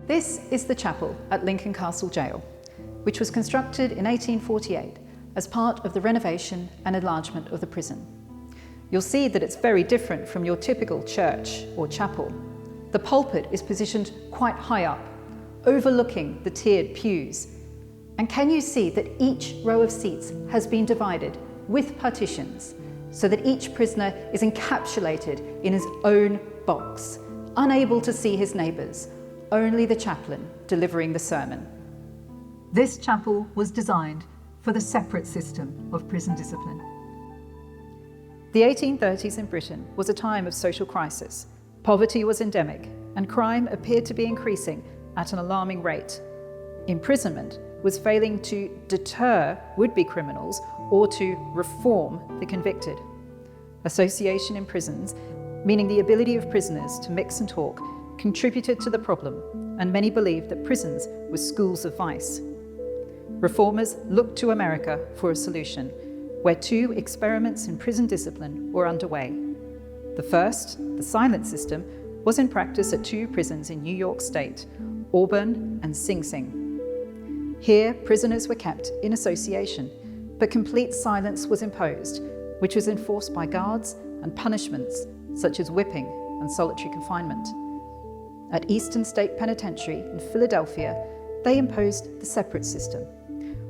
This is the chapel at Lincoln Castle Gaol, which was constructed in 1848 as part of the renovation and enlargement of the prison. You'll see that it's very different from your typical church or chapel. The pulpit is positioned quite high up, overlooking the tiered pews. And can you see that each row of seats has been divided with partitions so that each prisoner is encapsulated in his own box, unable to see his neighbours, only the chaplain delivering the sermon. This chapel was designed for the separate system of prison discipline. The 1830s in Britain was a time of social crisis. Poverty was endemic and crime appeared to be increasing at an alarming rate. Imprisonment was failing to deter would-be criminals or to reform the convicted. Association in prisons, meaning the ability of prisoners to mix and talk, contributed to the problem, and many believed that prisons were schools of vice. Reformers looked to America for a solution, where two experiments in prison discipline were underway. The first, the silent system, was in practice at two prisons in New York State, Auburn and Sing Sing. Here, prisoners were kept in association, but complete silence was imposed, which was enforced by guards and punishments such as whipping and solitary confinement. At Eastern State Penitentiary in Philadelphia, they imposed the separate system,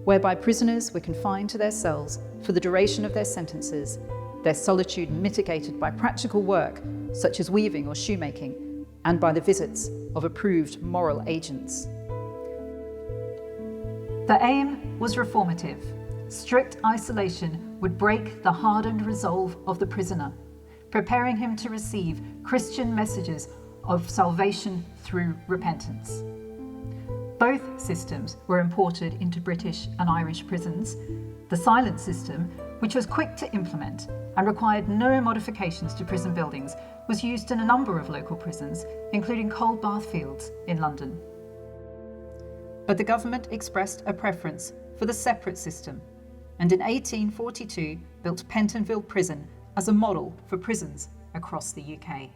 whereby prisoners were confined to their cells for the duration of their sentences, their solitude mitigated by practical work such as weaving or shoemaking, and by the visits of approved moral agents. The aim was reformative. Strict isolation would break the hardened resolve of the prisoner, preparing him to receive Christian messages of salvation through repentance. Both systems were imported into British and Irish prisons. The silent system, which was quick to implement and required no modifications to prison buildings, was used in a number of local prisons, including Cold Bath Fields in London. But the government expressed a preference for the separate system, and in 1842 built Pentonville Prison as a model for prisons across the UK.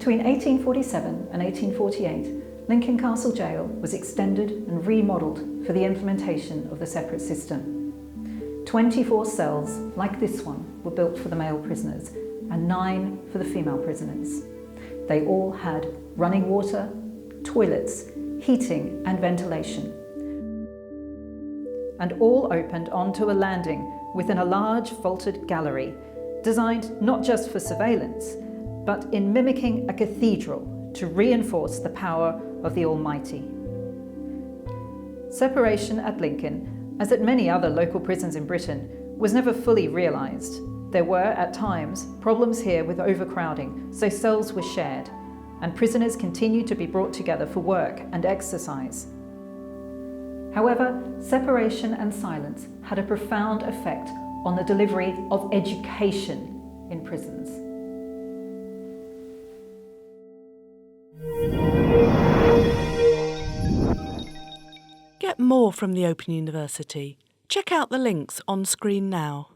Between 1847 and 1848, Lincoln Castle Gaol was extended and remodelled for the implementation of the separate system. 24 cells, like this one, were built for the male prisoners and 9 for the female prisoners. They all had running water, toilets, heating and ventilation, and all opened onto a landing within a large vaulted gallery, designed not just for surveillance, but in mimicking a cathedral to reinforce the power of the Almighty. Separation at Lincoln, as at many other local prisons in Britain, was never fully realised. There were, at times, problems here with overcrowding, so cells were shared, and prisoners continued to be brought together for work and exercise. However, separation and silence had a profound effect on the delivery of education in prisons. Get more from the Open University. Check out the links on screen now.